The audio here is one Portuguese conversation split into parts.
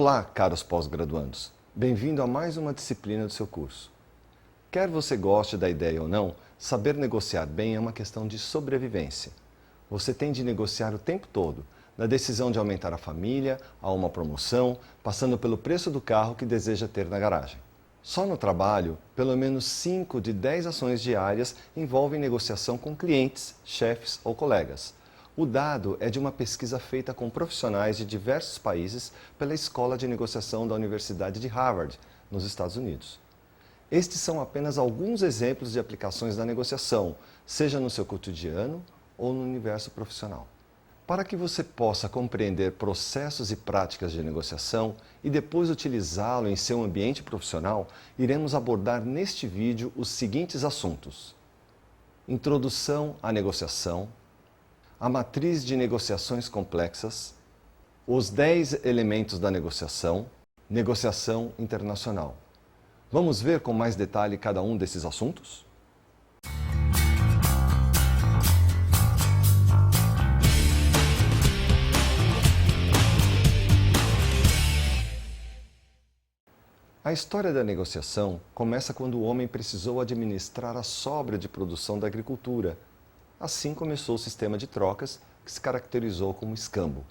Olá, caros pós-graduandos. Bem-vindo a mais uma disciplina do seu curso. Quer você goste da ideia ou não, saber negociar bem é uma questão de sobrevivência. Você tem de negociar o tempo todo, da decisão de aumentar a família, a uma promoção, passando pelo preço do carro que deseja ter na garagem. Só no trabalho, pelo menos 5 de 10 ações diárias envolvem negociação com clientes, chefes ou colegas. O dado é de uma pesquisa feita com profissionais de diversos países pela Escola de Negociação da Universidade de Harvard, nos Estados Unidos. Estes são apenas alguns exemplos de aplicações da negociação, seja no seu cotidiano ou no universo profissional. Para que você possa compreender processos e práticas de negociação e depois utilizá-lo em seu ambiente profissional, iremos abordar neste vídeo os seguintes assuntos: introdução à negociação, a matriz de negociações complexas, os 10 elementos da negociação, negociação internacional. Vamos ver com mais detalhe cada um desses assuntos? A história da negociação começa quando o homem precisou administrar a sobra de produção da agricultura. Assim começou o sistema de trocas, que se caracterizou como escambo.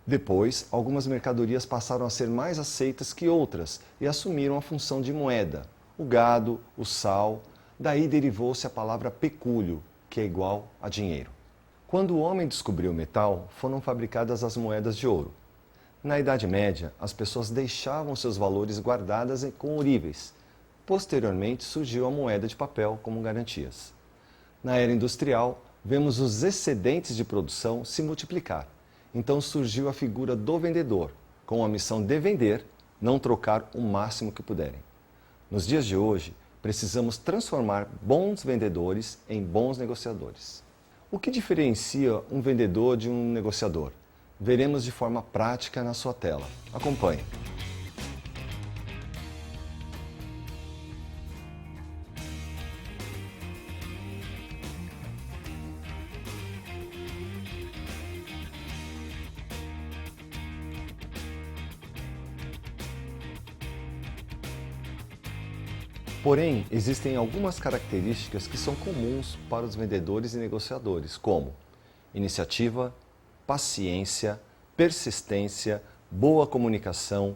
Depois, algumas mercadorias passaram a ser mais aceitas que outras e assumiram a função de moeda. O gado, o sal, daí derivou-se a palavra pecúlio, que é igual a dinheiro. Quando o homem descobriu o metal, foram fabricadas as moedas de ouro. Na Idade Média, as pessoas deixavam seus valores guardados com ouríveis. Posteriormente, surgiu a moeda de papel como garantias. Na era industrial, vemos os excedentes de produção se multiplicar. Então surgiu a figura do vendedor, com a missão de vender, não trocar o máximo que puderem. Nos dias de hoje, precisamos transformar bons vendedores em bons negociadores. O que diferencia um vendedor de um negociador? Veremos de forma prática na sua tela. Acompanhe. Porém, existem algumas características que são comuns para os vendedores e negociadores, como iniciativa, paciência, persistência, boa comunicação,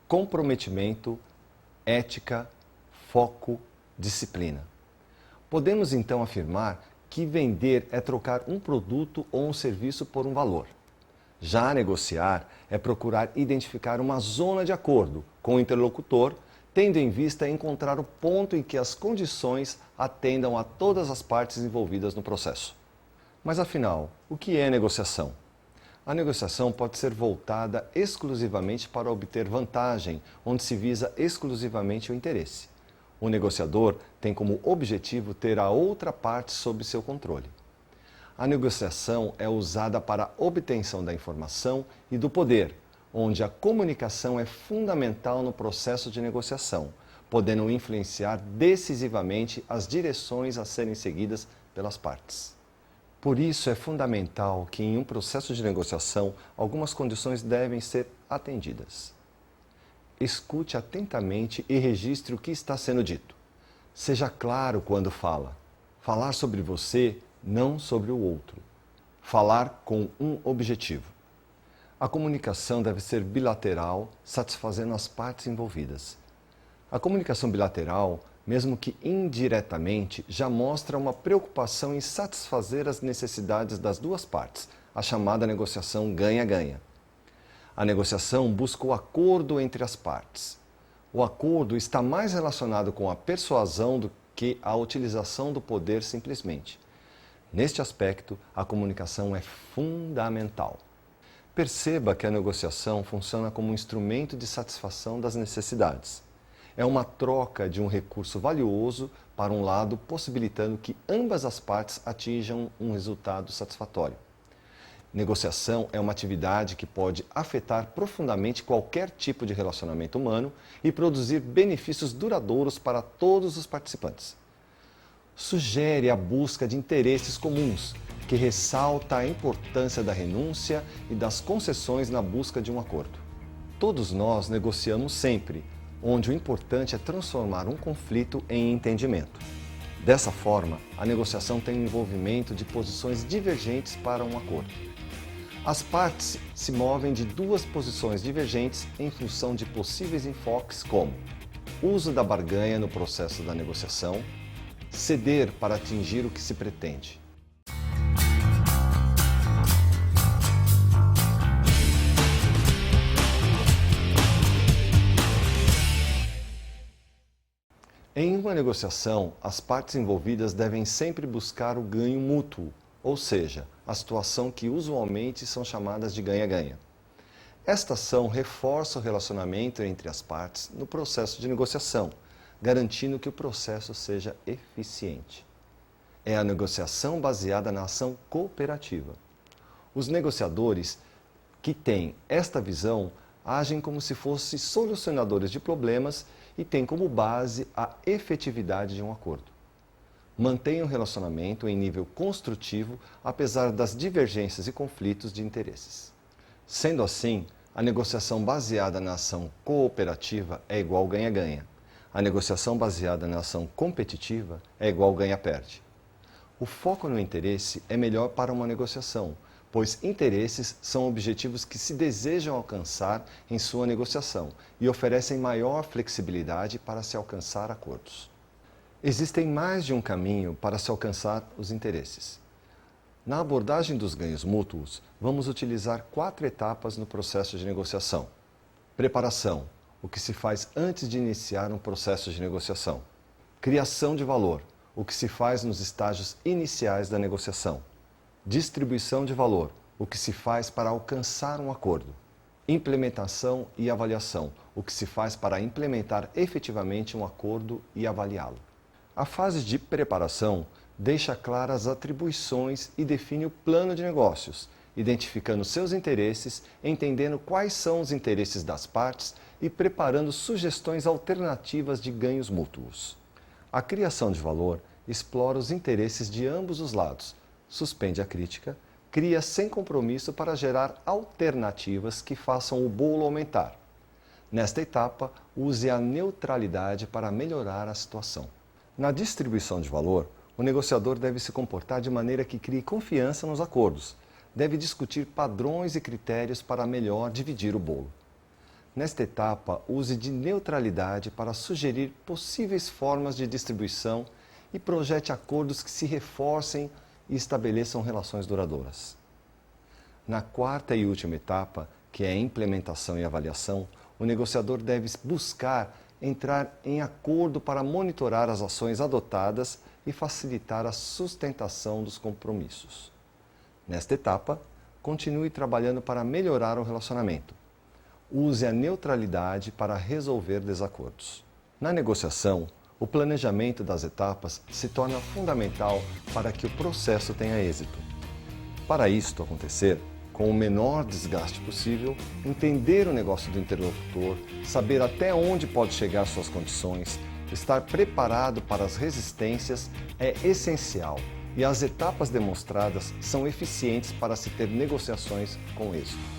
comprometimento, ética, foco, disciplina. Podemos então afirmar que vender é trocar um produto ou um serviço por um valor. Já negociar é procurar identificar uma zona de acordo com o interlocutor, tendo em vista encontrar o ponto em que as condições atendam a todas as partes envolvidas no processo. Mas afinal, o que é negociação? A negociação pode ser voltada exclusivamente para obter vantagem, onde se visa exclusivamente o interesse. O negociador tem como objetivo ter a outra parte sob seu controle. A negociação é usada para a obtenção da informação e do poder, onde a comunicação é fundamental no processo de negociação, podendo influenciar decisivamente as direções a serem seguidas pelas partes. Por isso, é fundamental que em um processo de negociação, algumas condições devem ser atendidas. Escute atentamente e registre o que está sendo dito. Seja claro quando fala. Falar sobre você, não sobre o outro. Falar com um objetivo. A comunicação deve ser bilateral, satisfazendo as partes envolvidas. A comunicação bilateral, mesmo que indiretamente, já mostra uma preocupação em satisfazer as necessidades das duas partes, a chamada negociação ganha-ganha. A negociação busca o acordo entre as partes. O acordo está mais relacionado com a persuasão do que a utilização do poder simplesmente. Neste aspecto, a comunicação é fundamental. Perceba que a negociação funciona como um instrumento de satisfação das necessidades. É uma troca de um recurso valioso para um lado, possibilitando que ambas as partes atinjam um resultado satisfatório. Negociação é uma atividade que pode afetar profundamente qualquer tipo de relacionamento humano e produzir benefícios duradouros para todos os participantes. Sugere a busca de interesses comuns, que ressalta a importância da renúncia e das concessões na busca de um acordo. Todos nós negociamos sempre, onde o importante é transformar um conflito em entendimento. Dessa forma, a negociação tem o envolvimento de posições divergentes para um acordo. As partes se movem de duas posições divergentes em função de possíveis enfoques como uso da barganha no processo da negociação, ceder para atingir o que se pretende. Em uma negociação, as partes envolvidas devem sempre buscar o ganho mútuo, ou seja, a situação que usualmente são chamadas de ganha-ganha. Esta ação reforça o relacionamento entre as partes no processo de negociação, garantindo que o processo seja eficiente. É a negociação baseada na ação cooperativa. Os negociadores que têm esta visão agem como se fossem solucionadores de problemas e têm como base a efetividade de um acordo. Mantenham o relacionamento em nível construtivo, apesar das divergências e conflitos de interesses. Sendo assim, a negociação baseada na ação cooperativa é igual ganha-ganha. A negociação baseada na ação competitiva é igual ganha-perde. O foco no interesse é melhor para uma negociação, pois interesses são objetivos que se desejam alcançar em sua negociação e oferecem maior flexibilidade para se alcançar acordos. Existem mais de um caminho para se alcançar os interesses. Na abordagem dos ganhos mútuos, vamos utilizar 4 etapas no processo de negociação. Preparação, o que se faz antes de iniciar um processo de negociação. Criação de valor, o que se faz nos estágios iniciais da negociação. Distribuição de valor, o que se faz para alcançar um acordo. Implementação e avaliação, o que se faz para implementar efetivamente um acordo e avaliá-lo. A fase de preparação deixa claras as atribuições e define o plano de negócios, identificando seus interesses, entendendo quais são os interesses das partes e preparando sugestões alternativas de ganhos mútuos. A criação de valor explora os interesses de ambos os lados, suspende a crítica, cria sem compromisso para gerar alternativas que façam o bolo aumentar. Nesta etapa, use a neutralidade para melhorar a situação. Na distribuição de valor, o negociador deve se comportar de maneira que crie confiança nos acordos. Deve discutir padrões e critérios para melhor dividir o bolo. Nesta etapa, use de neutralidade para sugerir possíveis formas de distribuição e projete acordos que se reforcem e estabeleçam relações duradouras. Na 4ª e última etapa, que é a implementação e avaliação, o negociador deve buscar entrar em acordo para monitorar as ações adotadas e facilitar a sustentação dos compromissos. Nesta etapa, continue trabalhando para melhorar o relacionamento. Use a neutralidade para resolver desacordos. Na negociação, o planejamento das etapas se torna fundamental para que o processo tenha êxito. Para isto acontecer, com o menor desgaste possível, entender o negócio do interlocutor, saber até onde pode chegar suas condições, estar preparado para as resistências é essencial e as etapas demonstradas são eficientes para se ter negociações com êxito.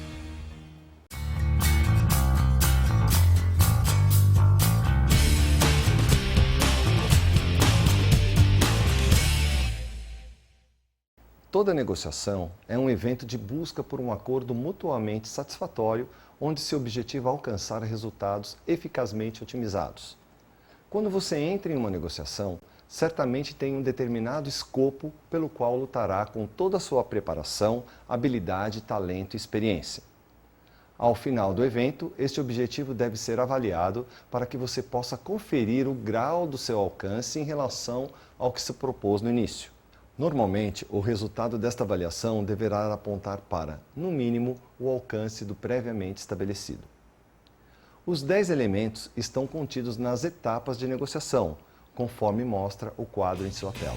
Toda negociação é um evento de busca por um acordo mutuamente satisfatório, onde se objetiva alcançar resultados eficazmente otimizados. Quando você entra em uma negociação, certamente tem um determinado escopo pelo qual lutará com toda a sua preparação, habilidade, talento e experiência. Ao final do evento, este objetivo deve ser avaliado para que você possa conferir o grau do seu alcance em relação ao que se propôs no início. Normalmente, o resultado desta avaliação deverá apontar para, no mínimo, o alcance do previamente estabelecido. Os 10 elementos estão contidos nas etapas de negociação, conforme mostra o quadro em sua tela.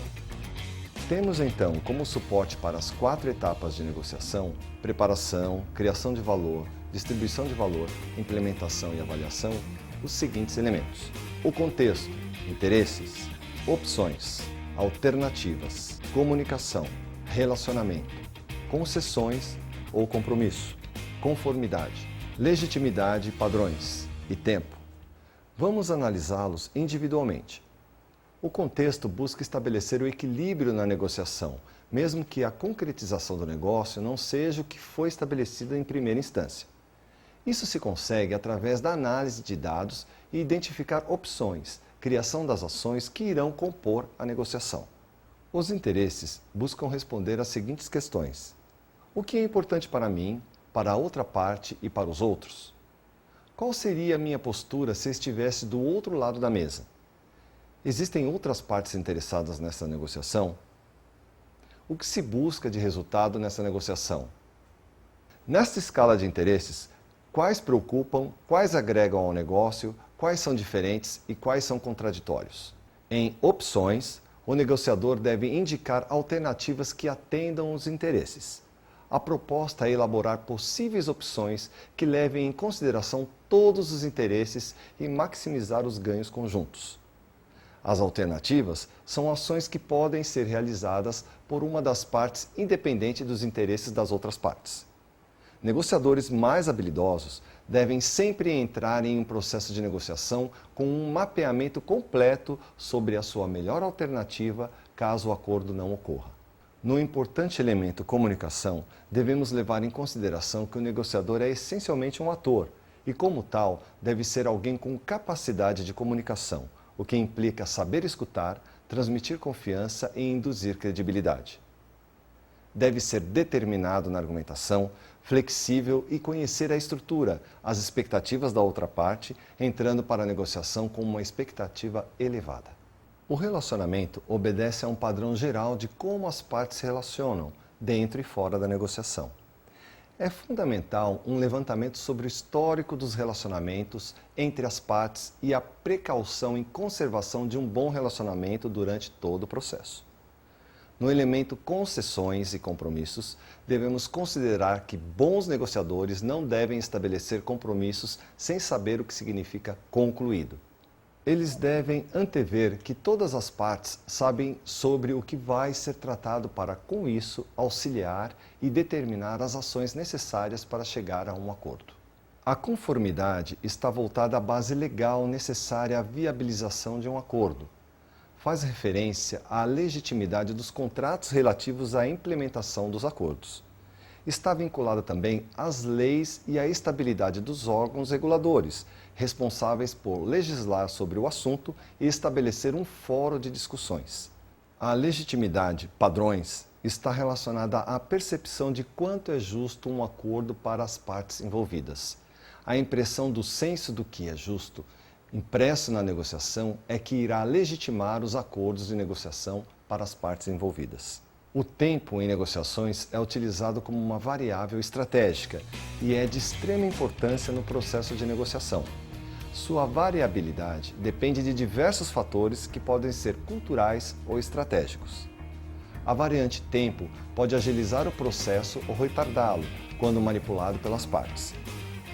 Temos então como suporte para as 4 etapas de negociação, preparação, criação de valor, distribuição de valor, implementação e avaliação, os seguintes elementos: o contexto, interesses, opções, alternativas, comunicação, relacionamento, concessões ou compromisso, conformidade, legitimidade, padrões e tempo. Vamos analisá-los individualmente. O contexto busca estabelecer o equilíbrio na negociação, mesmo que a concretização do negócio não seja o que foi estabelecido em primeira instância. Isso se consegue através da análise de dados e identificar opções, criação das ações que irão compor a negociação. Os interesses buscam responder às seguintes questões: o que é importante para mim, para a outra parte e para os outros? Qual seria a minha postura se estivesse do outro lado da mesa? Existem outras partes interessadas nessa negociação? O que se busca de resultado nessa negociação? Nesta escala de interesses, quais preocupam, quais agregam ao negócio, quais são diferentes e quais são contraditórios? Em opções, o negociador deve indicar alternativas que atendam os interesses. A proposta é elaborar possíveis opções que levem em consideração todos os interesses e maximizar os ganhos conjuntos. As alternativas são ações que podem ser realizadas por uma das partes independente dos interesses das outras partes. Negociadores mais habilidosos devem sempre entrar em um processo de negociação com um mapeamento completo sobre a sua melhor alternativa caso o acordo não ocorra. No importante elemento comunicação, devemos levar em consideração que o negociador é essencialmente um ator e, como tal, deve ser alguém com capacidade de comunicação, o que implica saber escutar, transmitir confiança e induzir credibilidade. Deve ser determinado na argumentação, flexível e conhecer a estrutura, as expectativas da outra parte, entrando para a negociação com uma expectativa elevada. O relacionamento obedece a um padrão geral de como as partes se relacionam, dentro e fora da negociação. É fundamental um levantamento sobre o histórico dos relacionamentos entre as partes e a precaução em conservação de um bom relacionamento durante todo o processo. No elemento concessões e compromissos, devemos considerar que bons negociadores não devem estabelecer compromissos sem saber o que significa concluído. Eles devem antever que todas as partes sabem sobre o que vai ser tratado para, com isso, auxiliar e determinar as ações necessárias para chegar a um acordo. A conformidade está voltada à base legal necessária à viabilização de um acordo. Faz referência à legitimidade dos contratos relativos à implementação dos acordos. Está vinculada também às leis e à estabilidade dos órgãos reguladores, responsáveis por legislar sobre o assunto e estabelecer um fórum de discussões. A legitimidade, padrões, está relacionada à percepção de quanto é justo um acordo para as partes envolvidas. A impressão do senso do que é justo, impresso na negociação, é que irá legitimar os acordos de negociação para as partes envolvidas. O tempo em negociações é utilizado como uma variável estratégica e é de extrema importância no processo de negociação. Sua variabilidade depende de diversos fatores que podem ser culturais ou estratégicos. A variante tempo pode agilizar o processo ou retardá-lo quando manipulado pelas partes.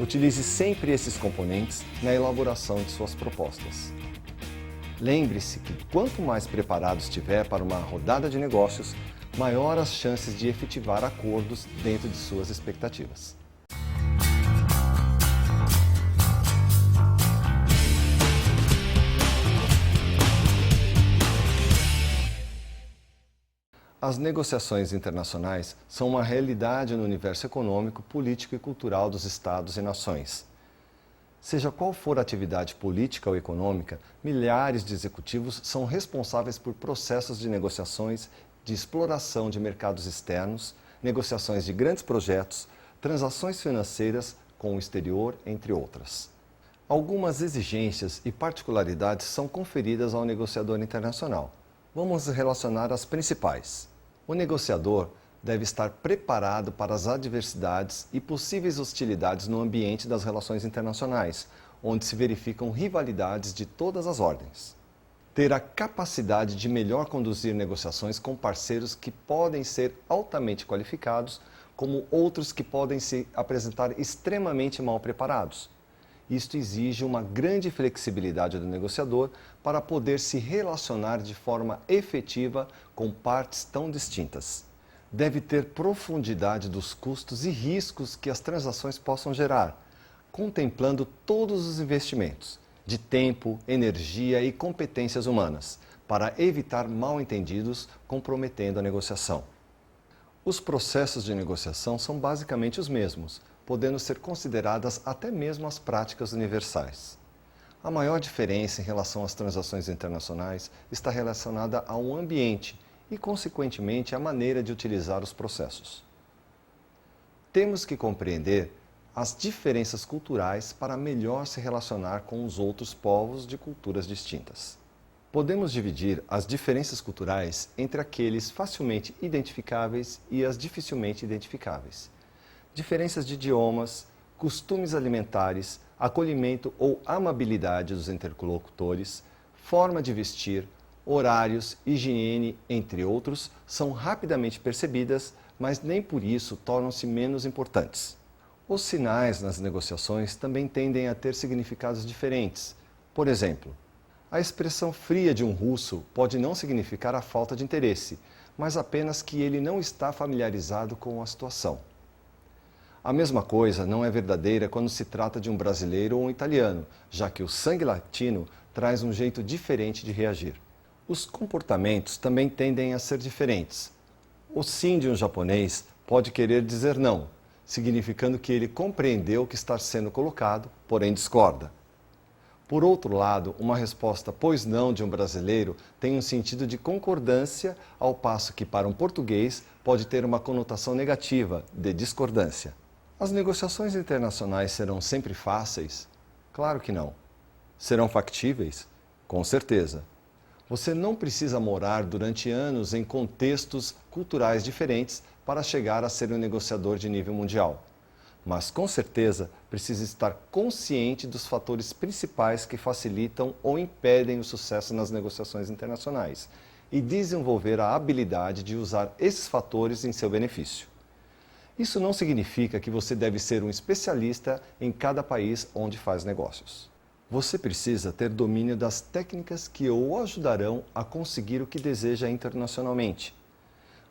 Utilize sempre esses componentes na elaboração de suas propostas. Lembre-se que quanto mais preparado estiver para uma rodada de negócios, maior as chances de efetivar acordos dentro de suas expectativas. As negociações internacionais são uma realidade no universo econômico, político e cultural dos Estados e nações. Seja qual for a atividade política ou econômica, milhares de executivos são responsáveis por processos de negociações de exploração de mercados externos, negociações de grandes projetos, transações financeiras com o exterior, entre outras. Algumas exigências e particularidades são conferidas ao negociador internacional. Vamos relacionar as principais. O negociador deve estar preparado para as adversidades e possíveis hostilidades no ambiente das relações internacionais, onde se verificam rivalidades de todas as ordens. Ter a capacidade de melhor conduzir negociações com parceiros que podem ser altamente qualificados, como outros que podem se apresentar extremamente mal preparados. Isto exige uma grande flexibilidade do negociador para poder se relacionar de forma efetiva com partes tão distintas. Deve ter profundidade dos custos e riscos que as transações possam gerar, contemplando todos os investimentos de tempo, energia e competências humanas, para evitar mal-entendidos comprometendo a negociação. Os processos de negociação são basicamente os mesmos, podendo ser consideradas até mesmo as práticas universais. A maior diferença em relação às transações internacionais está relacionada ao ambiente e, consequentemente, à maneira de utilizar os processos. Temos que compreender as diferenças culturais para melhor se relacionar com os outros povos de culturas distintas. Podemos dividir as diferenças culturais entre aqueles facilmente identificáveis e as dificilmente identificáveis. Diferenças de idiomas, costumes alimentares, acolhimento ou amabilidade dos interlocutores, forma de vestir, horários, higiene, entre outros, são rapidamente percebidas, mas nem por isso tornam-se menos importantes. Os sinais nas negociações também tendem a ter significados diferentes. Por exemplo, a expressão fria de um russo pode não significar a falta de interesse, mas apenas que ele não está familiarizado com a situação. A mesma coisa não é verdadeira quando se trata de um brasileiro ou um italiano, já que o sangue latino traz um jeito diferente de reagir. Os comportamentos também tendem a ser diferentes. O sim de um japonês pode querer dizer não, significando que ele compreendeu o que está sendo colocado, porém discorda. Por outro lado, uma resposta pois não de um brasileiro tem um sentido de concordância, ao passo que para um português pode ter uma conotação negativa, de discordância. As negociações internacionais serão sempre fáceis? Claro que não. Serão factíveis? Com certeza. Você não precisa morar durante anos em contextos culturais diferentes para chegar a ser um negociador de nível mundial. Mas, com certeza, precisa estar consciente dos fatores principais que facilitam ou impedem o sucesso nas negociações internacionais e desenvolver a habilidade de usar esses fatores em seu benefício. Isso não significa que você deve ser um especialista em cada país onde faz negócios. Você precisa ter domínio das técnicas que o ajudarão a conseguir o que deseja internacionalmente.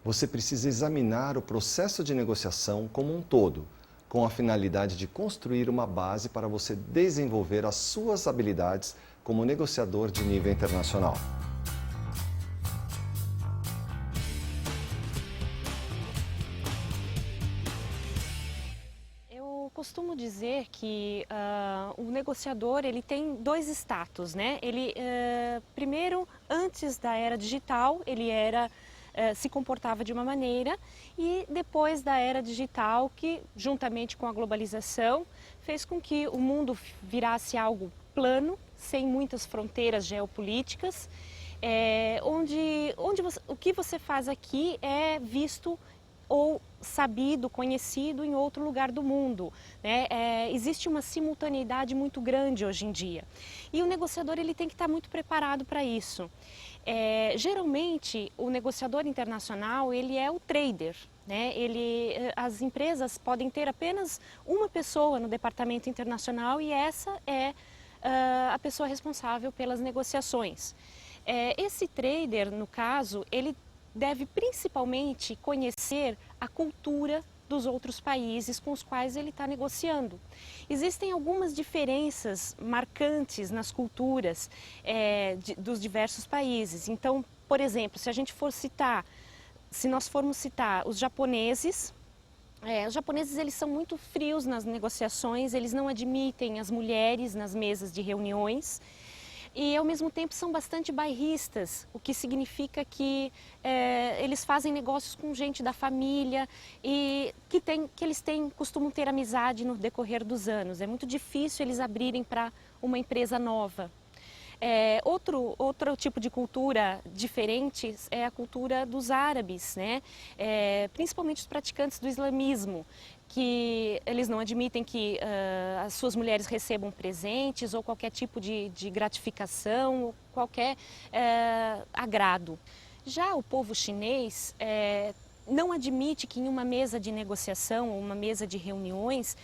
Você precisa examinar o processo de negociação como um todo, com a finalidade de construir uma base para você desenvolver as suas habilidades como negociador de nível internacional. Eu costumo dizer que o negociador ele tem dois status, né? Ele, primeiro, antes da era digital, ele se comportava de uma maneira e depois da era digital, que juntamente com a globalização fez com que o mundo virasse algo plano, sem muitas fronteiras geopolíticas, o que você faz aqui é visto ou sabido, conhecido em outro lugar do mundo, né? Existe uma simultaneidade muito grande hoje em dia e o negociador ele tem que estar muito preparado para isso. Geralmente o negociador internacional ele é o trader, né? As empresas podem ter apenas uma pessoa no departamento internacional e essa é a pessoa responsável pelas negociações. Esse trader, no caso, ele deve principalmente conhecer a cultura dos outros países com os quais ele está negociando. Existem algumas diferenças marcantes nas culturas dos diversos países. Então, por exemplo, se nós formos citar os japoneses eles são muito frios nas negociações, eles não admitem as mulheres nas mesas de reuniões. E, ao mesmo tempo, são bastante bairristas, o que significa que eles fazem negócios com gente da família e que eles costumam ter amizade no decorrer dos anos. É muito difícil eles abrirem para uma empresa nova. Outro tipo de cultura diferente é a cultura dos árabes, né? Principalmente os praticantes do islamismo, que eles não admitem que as suas mulheres recebam presentes ou qualquer tipo de gratificação, ou qualquer agrado. Já o povo chinês não admite que em uma mesa de negociação ou uma mesa de reuniões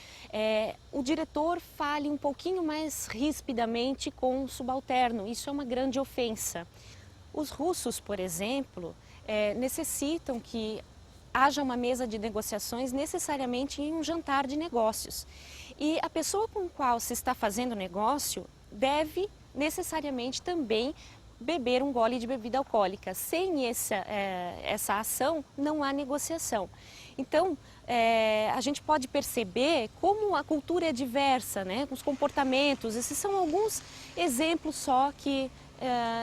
o diretor fale um pouquinho mais rispidamente com o subalterno. Isso é uma grande ofensa. Os russos, por exemplo, necessitam que haja uma mesa de negociações necessariamente em um jantar de negócios. E a pessoa com a qual se está fazendo negócio deve necessariamente também beber um gole de bebida alcoólica. Sem essa ação, não há negociação. Então, a gente pode perceber como a cultura é diversa, né? Os comportamentos. Esses são alguns exemplos só que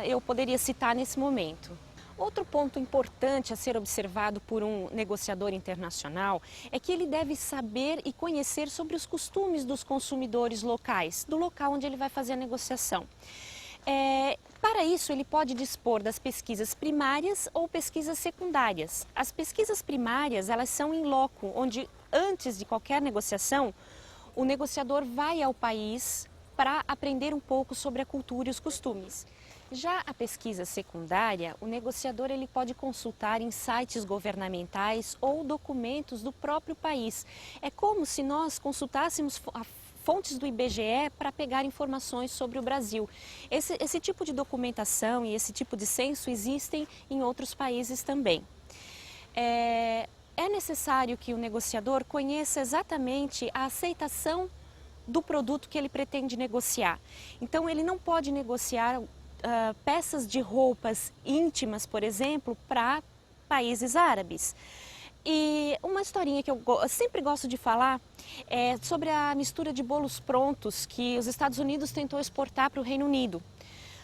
eu poderia citar nesse momento. Outro ponto importante a ser observado por um negociador internacional é que ele deve saber e conhecer sobre os costumes dos consumidores locais, do local onde ele vai fazer a negociação. Para isso, ele pode dispor das pesquisas primárias ou pesquisas secundárias. As pesquisas primárias, elas são em loco, onde antes de qualquer negociação, o negociador vai ao país para aprender um pouco sobre a cultura e os costumes. Já a pesquisa secundária, o negociador ele pode consultar em sites governamentais ou documentos do próprio país. É como se nós consultássemos fontes do IBGE para pegar informações sobre o Brasil. Esse tipo de documentação e esse tipo de censo existem em outros países também. É necessário que o negociador conheça exatamente a aceitação do produto que ele pretende negociar. Então, ele não pode negociar peças de roupas íntimas, por exemplo, para países árabes. E uma historinha que eu sempre gosto de falar é sobre a mistura de bolos prontos que os Estados Unidos tentou exportar para o Reino Unido.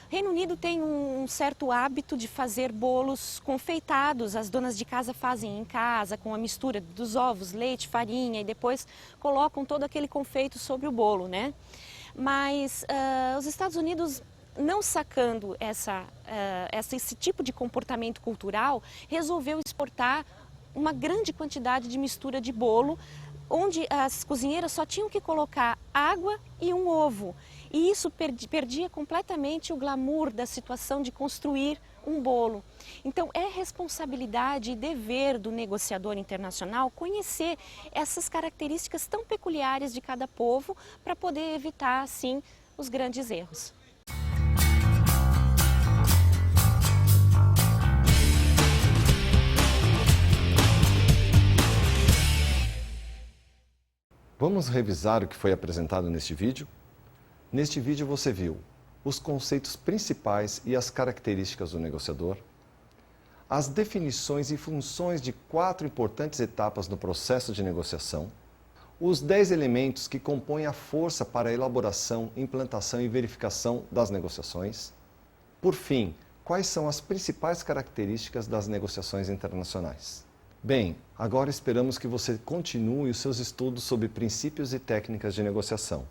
O Reino Unido tem um certo hábito de fazer bolos confeitados, as donas de casa fazem em casa com a mistura dos ovos, leite, farinha e depois colocam todo aquele confeito sobre o bolo, né? Mas os Estados Unidos, não sacando esse tipo de comportamento cultural, resolveu exportar uma grande quantidade de mistura de bolo, onde as cozinheiras só tinham que colocar água e um ovo. E isso perdia completamente o glamour da situação de construir um bolo. Então, é responsabilidade e dever do negociador internacional conhecer essas características tão peculiares de cada povo para poder evitar, assim, os grandes erros. Vamos revisar o que foi apresentado neste vídeo? Neste vídeo você viu os conceitos principais e as características do negociador, as definições e funções de 4 importantes etapas no processo de negociação, os 10 elementos que compõem a força para a elaboração, implantação e verificação das negociações. Por fim, quais são as principais características das negociações internacionais? Bem, agora esperamos que você continue os seus estudos sobre princípios e técnicas de negociação.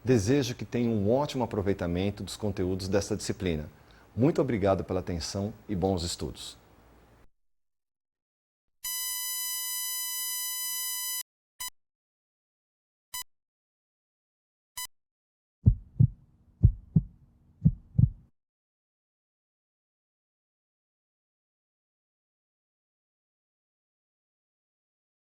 Desejo que tenha um ótimo aproveitamento dos conteúdos desta disciplina. Muito obrigado pela atenção e bons estudos.